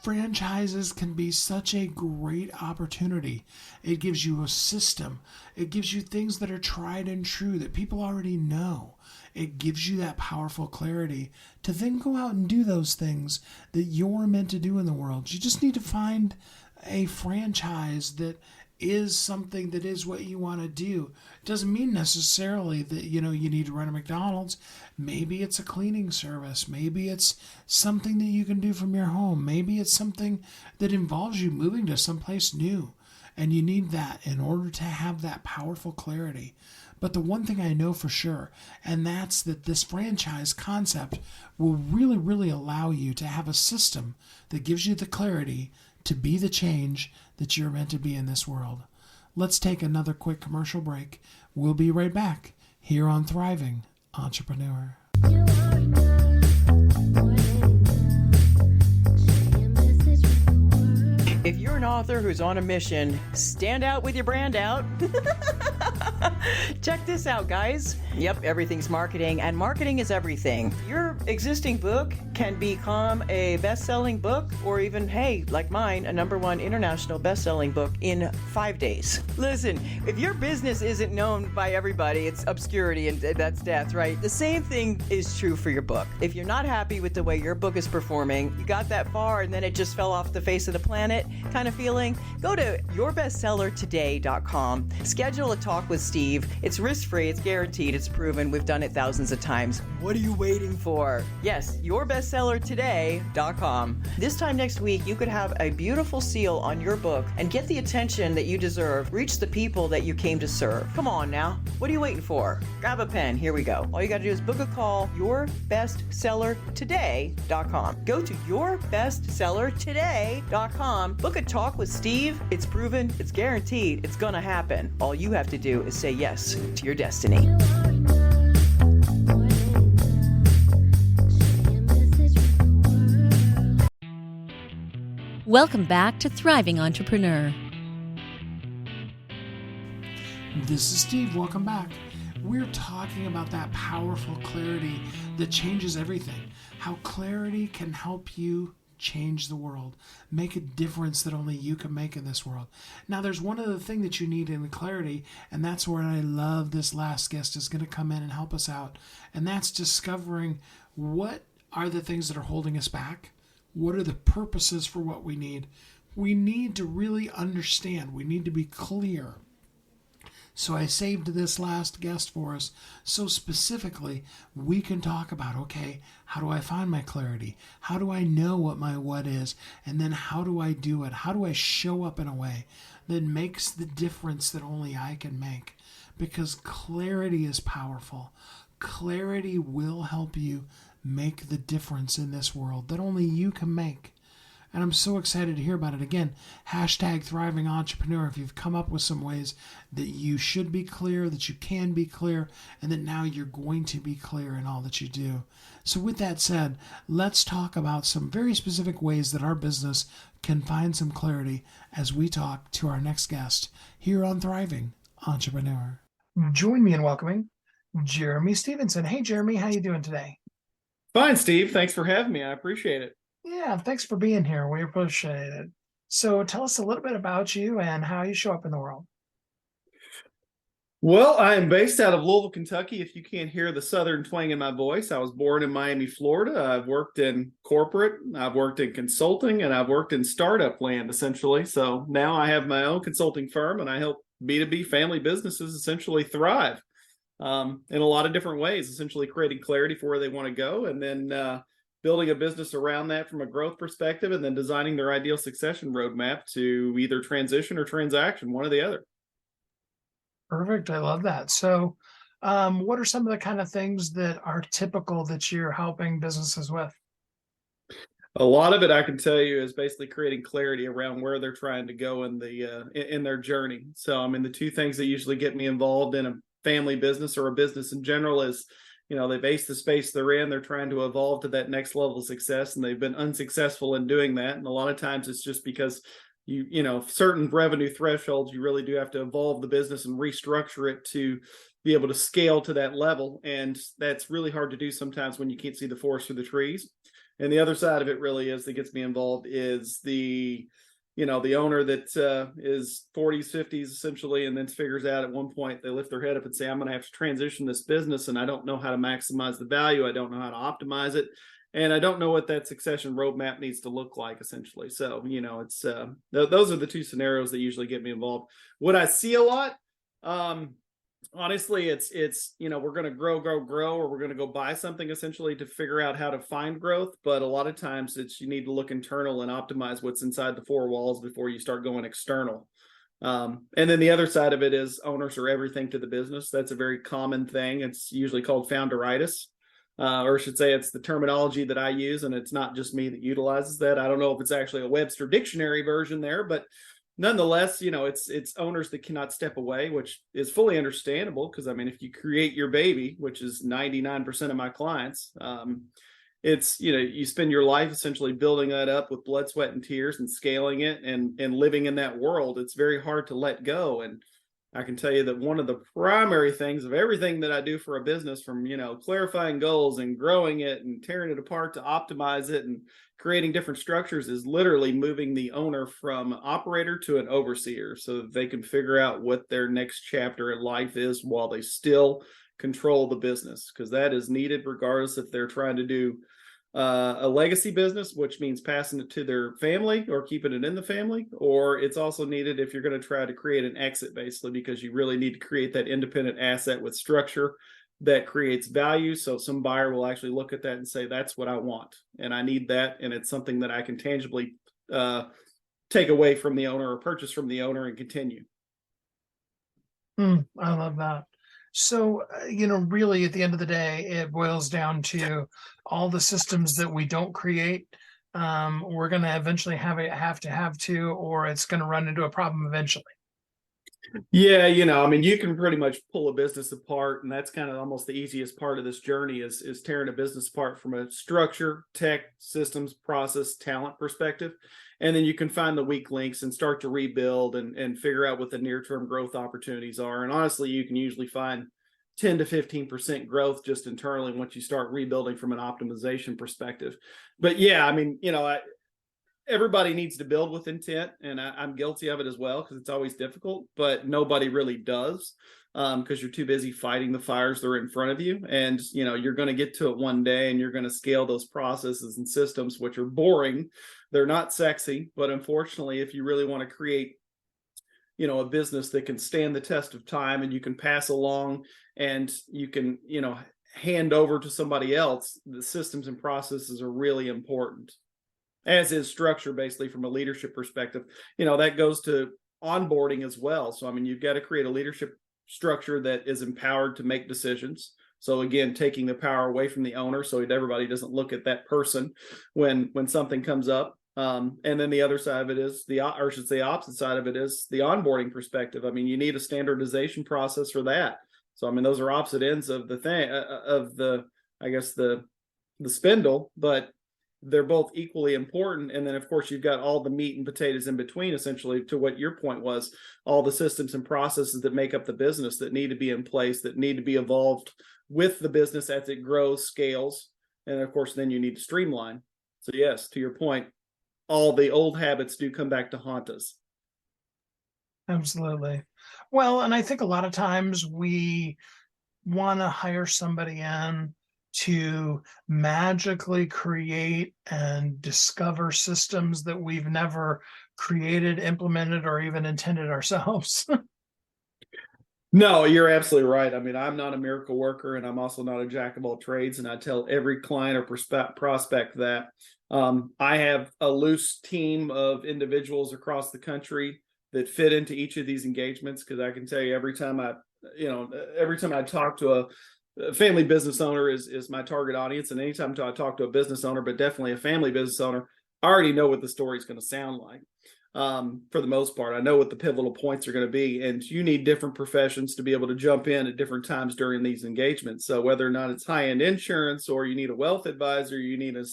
Franchises can be such a great opportunity. It gives you a system. It gives you things that are tried and true that people already know. It gives you that powerful clarity to then go out and do those things that you're meant to do in the world. You just need to find a franchise that is something that is what you want to do. It doesn't mean necessarily that, you need to run a McDonald's. Maybe it's a cleaning service. Maybe it's something that you can do from your home. Maybe it's something that involves you moving to someplace new. And you need that in order to have that powerful clarity. But the one thing I know for sure, and that's that this franchise concept will really, really allow you to have a system that gives you the clarity to be the change that you're meant to be in this world. Let's take another quick commercial break. We'll be right back here on Thriving Entrepreneur. If you're an author who's on a mission. Stand out with your brand out. Check this out, guys. Yep, everything's marketing, and marketing is everything. Your existing book can become a best-selling book, or even, hey, like mine, a #1 international best-selling book in 5 days. Listen, if your business isn't known by everybody, it's obscurity, and that's death, right? The same thing is true for your book. If you're not happy with the way your book is performing, you got that far and then it just fell off the face of the planet kind of feeling, go to yourbestsellertoday.com. Schedule a talk with Steve. It's risk-free, it's guaranteed, it's proven. We've done it thousands of times. What are you waiting for? Yes, yourbestsellertoday.com. This time next week, you could have a beautiful seal on your book and get the attention that you deserve. Reach the people that you came to serve. Come on now. What are you waiting for? Grab a pen. Here we go. All you got to do is book a call. Yourbestsellertoday.com. Go to yourbestsellertoday.com. Book a talk with Steve. It's proven. It's guaranteed. It's going to happen. All you have to do is say yes to your destiny. Welcome back to Thriving Entrepreneur. This is Steve. Welcome back. We're talking about that powerful clarity that changes everything. How clarity can help you change the world, make a difference that only you can make in this world. Now, there's one other thing that you need in clarity, and that's where I love this last guest is going to come in and help us out. And that's discovering what are the things that are holding us back. What are the purposes for what we need? We need to really understand. We need to be clear. So I saved this last guest for us so specifically we can talk about, okay, how do I find my clarity? How do I know what my what is? And then how do I do it? How do I show up in a way that makes the difference that only I can make? Because clarity is powerful. Clarity will help you make the difference in this world that only you can make. And I'm so excited to hear about it. Again, hashtag Thriving Entrepreneur. If you've come up with some ways that you should be clear, that you can be clear, and that now you're going to be clear in all that you do. So with that said, let's talk about some very specific ways that our business can find some clarity as we talk to our next guest here on Thriving Entrepreneur. Join me in welcoming Jeremy Stevenson. Hey, Jeremy, how you doing today? Fine, Steve. Thanks for having me. I appreciate it. Yeah, thanks for being here. We appreciate it. So tell us a little bit about you and how you show up in the world. Well, I am based out of Louisville, Kentucky. If you can't hear the southern twang in my voice, I was born in Miami, Florida. I've worked in corporate, I've worked in consulting, and I've worked in startup land, essentially. So now I have my own consulting firm, and I help B2B family businesses essentially thrive in a lot of different ways, essentially creating clarity for where they want to go, and then building a business around that from a growth perspective, and then designing their ideal succession roadmap to either transition or transaction, one or the other. Perfect. I love that. So what are some of the kind of things that are typical that you're helping businesses with? A lot of it, I can tell you, is basically creating clarity around where they're trying to go in their journey. So, I mean, the two things that usually get me involved in a family business or a business in general is, they've aced the space they're in. They're trying to evolve to that next level of success, and they've been unsuccessful in doing that. And a lot of times it's just because certain revenue thresholds, you really do have to evolve the business and restructure it to be able to scale to that level. And that's really hard to do sometimes when you can't see the forest through the trees. And the other side of it really is that gets me involved is the owner that is 40s, 50s essentially, and then figures out at one point they lift their head up and say, I'm going to have to transition this business, and I don't know how to maximize the value. I don't know how to optimize it. And I don't know what that succession roadmap needs to look like, essentially. So, it's those are the two scenarios that usually get me involved. What I see a lot, honestly, it's we're going to grow, or we're going to go buy something essentially to figure out how to find growth. But a lot of times you need to look internal and optimize what's inside the four walls before you start going external. And then the other side of it is owners are everything to the business. That's a very common thing. It's usually called founderitis. Or I should say it's the terminology that I use, and it's not just me that utilizes that. I don't know if it's actually a Webster dictionary version there, but nonetheless, it's owners that cannot step away, which is fully understandable because, if you create your baby, which is 99% of my clients, it's, you spend your life essentially building that up with blood, sweat, and tears and scaling it and living in that world. It's very hard to let go. And I can tell you that one of the primary things of everything that I do for a business, from, clarifying goals and growing it and tearing it apart to optimize it and creating different structures, is literally moving the owner from operator to an overseer so that they can figure out what their next chapter in life is while they still control the business, because that is needed regardless if they're trying to do a legacy business, which means passing it to their family or keeping it in the family, or it's also needed if you're going to try to create an exit, basically, because you really need to create that independent asset with structure that creates value. So some buyer will actually look at that and say, that's what I want, and I need that, and it's something that I can tangibly take away from the owner or purchase from the owner and continue. I love that. So, really at the end of the day, it boils down to all the systems that we don't create. We're going to eventually have to, or it's going to run into a problem eventually. Yeah, you can pretty much pull a business apart, and that's kind of almost the easiest part of this journey is tearing a business apart from a structure, tech, systems, process, talent perspective. And then you can find the weak links and start to rebuild and figure out what the near-term growth opportunities are. And honestly, you can usually find 10 to 15% growth just internally once you start rebuilding from an optimization perspective. But yeah, everybody needs to build with intent, and I'm guilty of it as well, because it's always difficult, but nobody really does, because you're too busy fighting the fires that are in front of you. And you're going to get to it one day, and you're going to scale those processes and systems, which are boring. They're not sexy, but unfortunately, if you really want to create a business that can stand the test of time, and you can pass along, and you can hand over to somebody else, the systems and processes are really important, as is structure, basically, from a leadership perspective. That goes to onboarding as well. So you've got to create a leadership structure that is empowered to make decisions. So again, taking the power away from the owner, so that everybody doesn't look at that person when something comes up. And then the other side of it is the opposite side of it is the onboarding perspective. You need a standardization process for that. So those are opposite ends of the thing, of the spindle, but they're both equally important. And then of course you've got all the meat and potatoes in between, essentially, to what your point was, all the systems and processes that make up the business that need to be in place, that need to be evolved with the business as it grows, scales. And of course, then you need to streamline. So yes, to your point, all the old habits do come back to haunt us. Absolutely. Well, and I think a lot of times we want to hire somebody in to magically create and discover systems that we've never created, implemented, or even intended ourselves. No, you're absolutely right. I'm not a miracle worker, and I'm also not a jack of all trades. And I tell every client or prospect that I have a loose team of individuals across the country that fit into each of these engagements, because I can tell you every time I talk to a family business owner is my target audience. And anytime I talk to a business owner, but definitely a family business owner, I already know what the story is going to sound like. For the most part, I know what the pivotal points are going to be, and you need different professions to be able to jump in at different times during these engagements. So whether or not it's high-end insurance, or you need a wealth advisor, you need a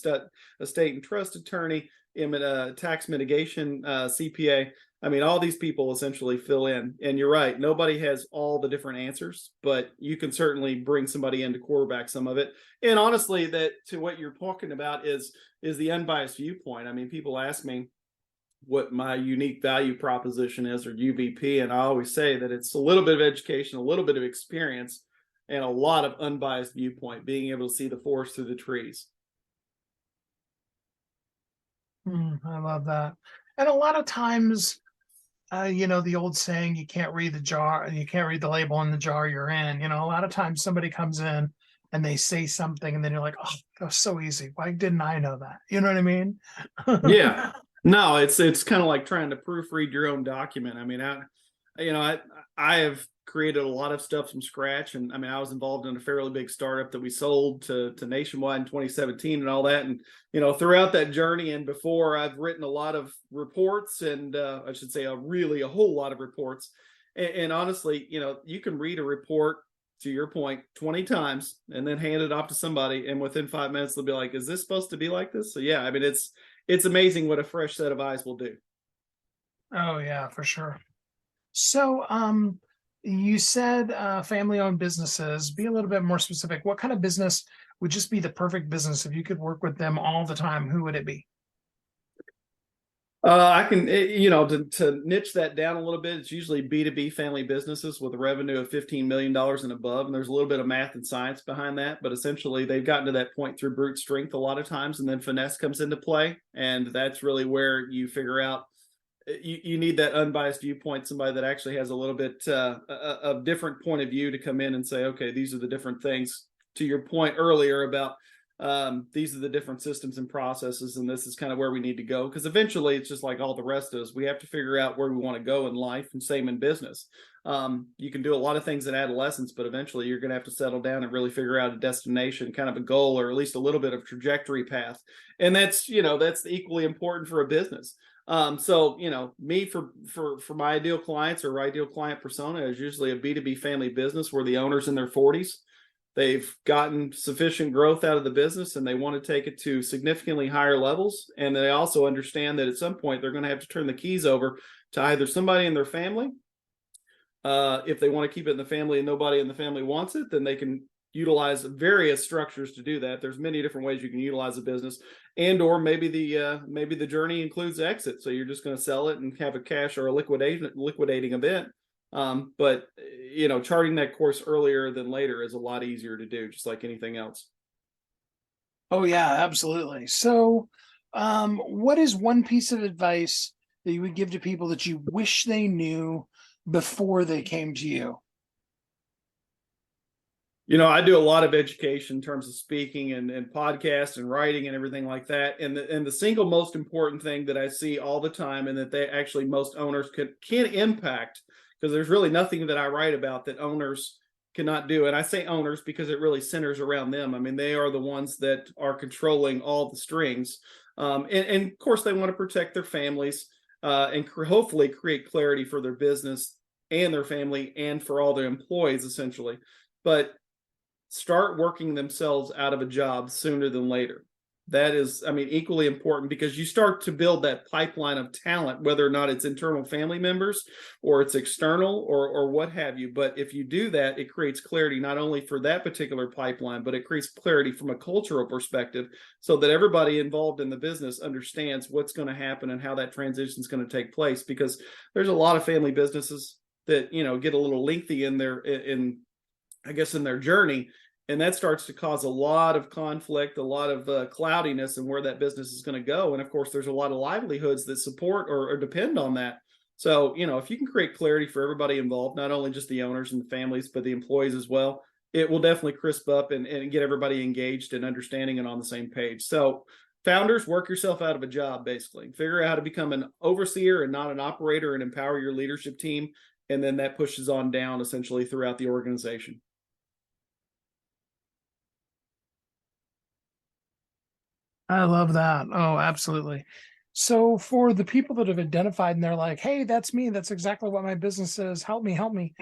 estate and trust attorney, a tax mitigation CPA. All these people essentially fill in. And you're right, nobody has all the different answers, but you can certainly bring somebody in to quarterback some of it. And honestly, that to what you're talking about is the unbiased viewpoint. People ask me what my unique value proposition is, or UVP, and I always say that it's a little bit of education, a little bit of experience, and a lot of unbiased viewpoint, being able to see the forest through the trees. I love that. And a lot of times, the old saying, you can't read the jar, and you can't read the label in the jar you're in. A lot of times somebody comes in and they say something, and then you're like, oh, that was so easy. Why didn't I know that? You know what I mean? Yeah. No, it's kind of like trying to proofread your own document. I have created a lot of stuff from scratch, and I was involved in a fairly big startup that we sold to Nationwide in 2017 and all that. And throughout that journey and before, I've written a lot of reports, and I should say a whole lot of reports. And honestly, you can read a report to your point, 20 times and then hand it off to somebody. And within 5 minutes, they'll be like, is this supposed to be like this? So yeah, I mean, it's amazing what a fresh set of eyes will do. Oh yeah, for sure. So, you said family-owned businesses. Be a little bit more specific. What kind of business would just be the perfect business if you could work with them all the time? Who would it be? I can, to niche that down a little bit, it's usually B2B family businesses with a revenue of $15 million and above. And there's a little bit of math and science behind that. But essentially, they've gotten to that point through brute strength a lot of times. And then finesse comes into play. And that's really where you figure out you need that unbiased viewpoint, somebody that actually has a little bit a different point of view to come in and say, okay, these are the different things. To your point earlier about these are the different systems and processes, and this is kind of where we need to go. Because eventually, it's just like all the rest of us. We have to figure out where we want to go in life, and same in business. You can do a lot of things in adolescence, but eventually you're going to have to settle down and really figure out a destination, kind of a goal, or at least a little bit of trajectory path. And that's equally important for a business. So, me for my ideal clients or ideal client persona is usually a B2B family business where the owner's in their 40s. They've gotten sufficient growth out of the business and they want to take it to significantly higher levels. And they also understand that at some point they're going to have to turn the keys over to either somebody in their family. If they want to keep it in the family and nobody in the family wants it, then they can utilize various structures to do that. There's many different ways you can utilize a business, and or maybe the journey includes exit. So you're just going to sell it and have a cash or a liquidating event. But charting that course earlier than later is a lot easier to do, just like anything else. Oh yeah, absolutely. So, what is one piece of advice that you would give to people that you wish they knew before they came to you? I do a lot of education in terms of speaking and podcasts and writing and everything like that. And the single most important thing that I see all the time, and that they actually most owners can impact, because there's really nothing that I write about that owners cannot do. And I say owners because it really centers around them. I mean, they are the ones that are controlling all the strings. And of course, they want to protect their families and hopefully create clarity for their business and their family and for all their employees, essentially. But start working themselves out of a job sooner than later. That is, equally important, because you start to build that pipeline of talent, whether or not it's internal family members or it's external or what have you. But if you do that, it creates clarity not only for that particular pipeline, but it creates clarity from a cultural perspective, so that everybody involved in the business understands what's going to happen and how that transition is going to take place. Because there's a lot of family businesses that, get a little lengthy in their journey. And that starts to cause a lot of conflict, a lot of cloudiness in where that business is going to go. And of course, there's a lot of livelihoods that support or depend on that. So, if you can create clarity for everybody involved, not only just the owners and the families, but the employees as well, it will definitely crisp up and get everybody engaged and understanding and on the same page. So founders, work yourself out of a job, basically. Figure out how to become an overseer and not an operator, and empower your leadership team. And then that pushes on down essentially throughout the organization. I love that. Oh, absolutely. So for the people that have identified and they're like, hey, that's me. That's exactly what my business is. Help me.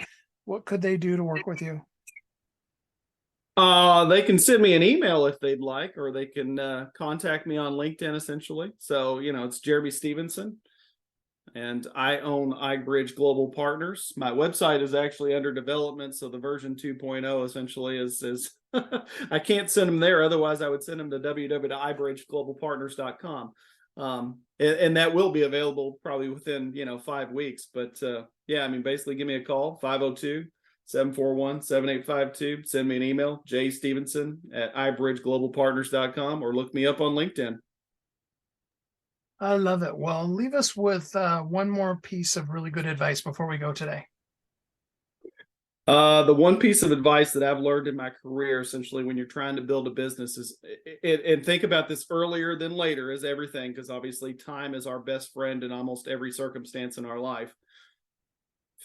What could they do to work with you? They can send me an email if they'd like, or they can contact me on LinkedIn, essentially. So, it's Jeremy Stevenson, and I own iBridge Global Partners. My website is actually under development, so the version 2.0 essentially is I can't send them there. Otherwise, I would send them to www.ibridgeglobalpartners.com. And that will be available probably within, 5 weeks. But basically give me a call, 502-741-7852. Send me an email, jstevenson@ibridgeglobalpartners.com, or look me up on LinkedIn. I love it. Well, leave us with one more piece of really good advice before we go today. The one piece of advice that I've learned in my career, essentially, when you're trying to build a business is, and think about this earlier than later as everything, because obviously time is our best friend in almost every circumstance in our life.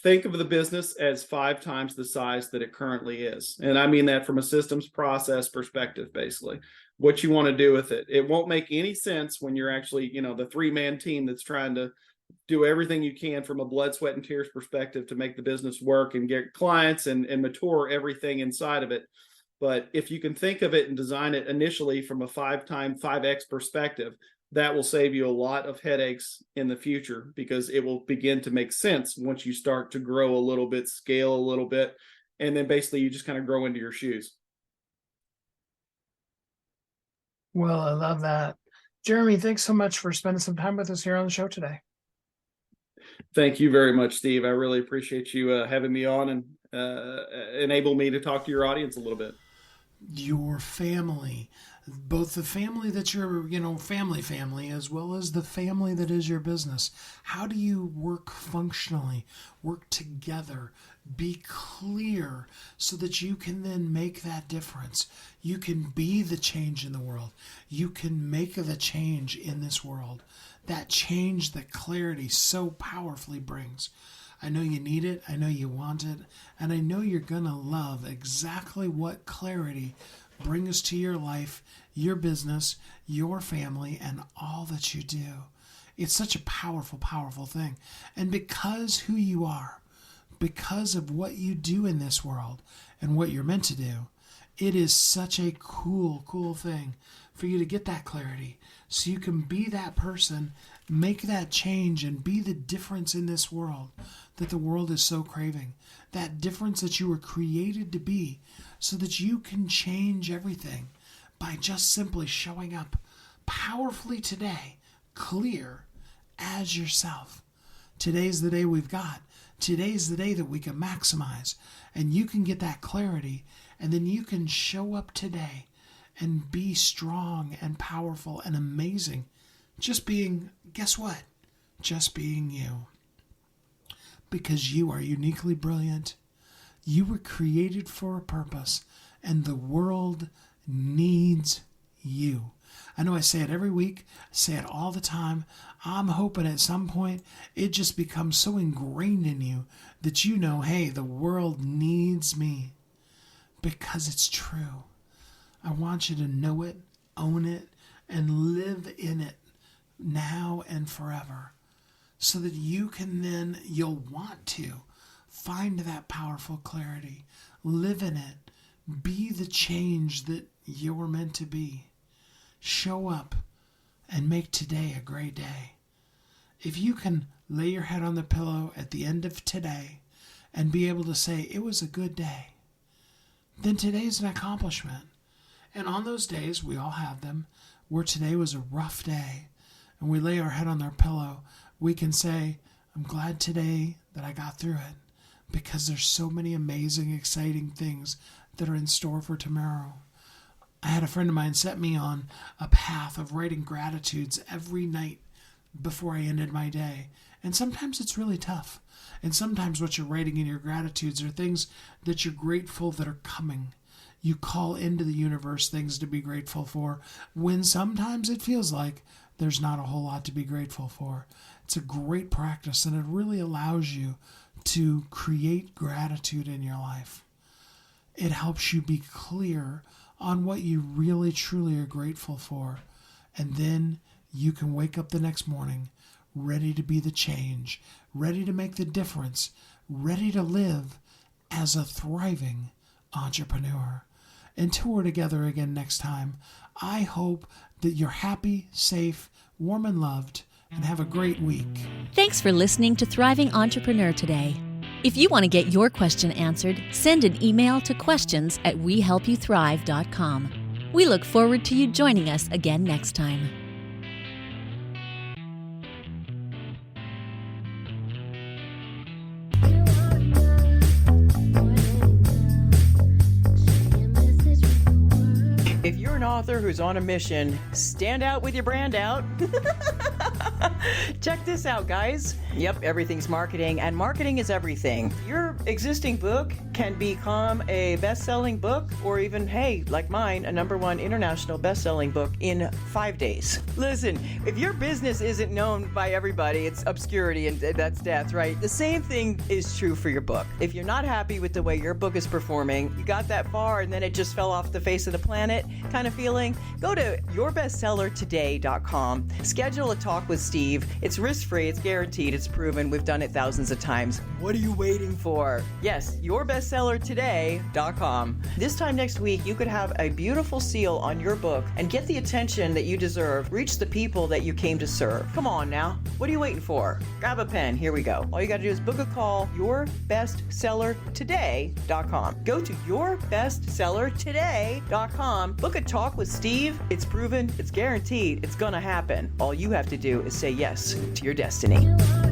Think of the business as 5 times the size that it currently is. And I mean that from a systems process perspective, basically. What you want to do with it. It won't make any sense when you're actually, the 3-man team that's trying to do everything you can from a blood, sweat, and tears perspective to make the business work and get clients and mature everything inside of it. But if you can think of it and design it initially from a 5x perspective, that will save you a lot of headaches in the future, because it will begin to make sense once you start to grow a little bit, scale a little bit, and then basically you just kind of grow into your shoes. Well, I love that. Jeremy, thanks so much for spending some time with us here on the show today. Thank you very much, Steve. I really appreciate you having me on and enable me to talk to your audience a little bit. Your family, both the family that you're, family, as well as the family that is your business. How do you work functionally, work together, be clear so that you can then make that difference? You can be the change in the world. You can make the change in this world. That change that clarity so powerfully brings. I know you need it, I know you want it, and I know you're going to love exactly what clarity brings to your life, your business, your family, and all that you do. It's such a powerful, powerful thing. And because who you are, because of what you do in this world and what you're meant to do, it is such a cool, cool thing for you to get that clarity so you can be that person, make that change, and be the difference in this world that the world is so craving. That difference that you were created to be, so that you can change everything by just simply showing up powerfully today, clear as yourself. Today's the day we've got. Today's the day that we can maximize, and you can get that clarity, and then you can show up today and be strong and powerful and amazing. Just being, guess what? Just being you. Because you are uniquely brilliant. You were created for a purpose, and the world needs you. I know I say it every week, I say it all the time. I'm hoping at some point it just becomes so ingrained in you that you know, hey, the world needs me, because it's true. I want you to know it, own it, and live in it now and forever, so that you can then, you'll want to find that powerful clarity, live in it, be the change that you're meant to be. Show up and make today a great day. If you can lay your head on the pillow at the end of today and be able to say, it was a good day, then today's an accomplishment. And on those days, we all have them, where today was a rough day, and we lay our head on our pillow, we can say, I'm glad today that I got through it, because there's so many amazing, exciting things that are in store for tomorrow. I had a friend of mine set me on a path of writing gratitudes every night before I ended my day. And sometimes it's really tough. And sometimes what you're writing in your gratitudes are things that you're grateful that are coming. You call into the universe things to be grateful for, when sometimes it feels like there's not a whole lot to be grateful for. It's a great practice, and it really allows you to create gratitude in your life. It helps you be clear on what you really truly are grateful for, and then you can wake up the next morning ready to be the change, ready to make the difference, ready to live as a thriving entrepreneur. Until we're together again next time, I hope that you're happy, safe, warm, and loved, and have a great week. Thanks for listening to Thriving Entrepreneur today. If you want to get your question answered, send an email to questions@wehelpyouthrive.com. We look forward to you joining us again next time. If you're an author who's on a mission, stand out with your brand out. Check this out, guys. Yep, everything's marketing, and marketing is everything. Your existing book can become a best-selling book, or even, hey, like mine, a #1 international best-selling book in 5 days. Listen, if your business isn't known by everybody, it's obscurity, and that's death, right? The same thing is true for your book. If you're not happy with the way your book is performing, you got that far and then it just fell off the face of the planet kind of feeling, go to yourbestsellertoday.com. Schedule a talk with Steve. It's risk-free, it's guaranteed, it's proven. We've done it thousands of times. What are you waiting for? Yes, yourbestsellertoday.com. This time next week, you could have a beautiful seal on your book and get the attention that you deserve. Reach the people that you came to serve. Come on now. What are you waiting for? Grab a pen. Here we go. All you got to do is book a call. Yourbestsellertoday.com. Go to yourbestsellertoday.com. Book a talk with Steve. It's proven. It's guaranteed. It's going to happen. All you have to do is say yes to your destiny.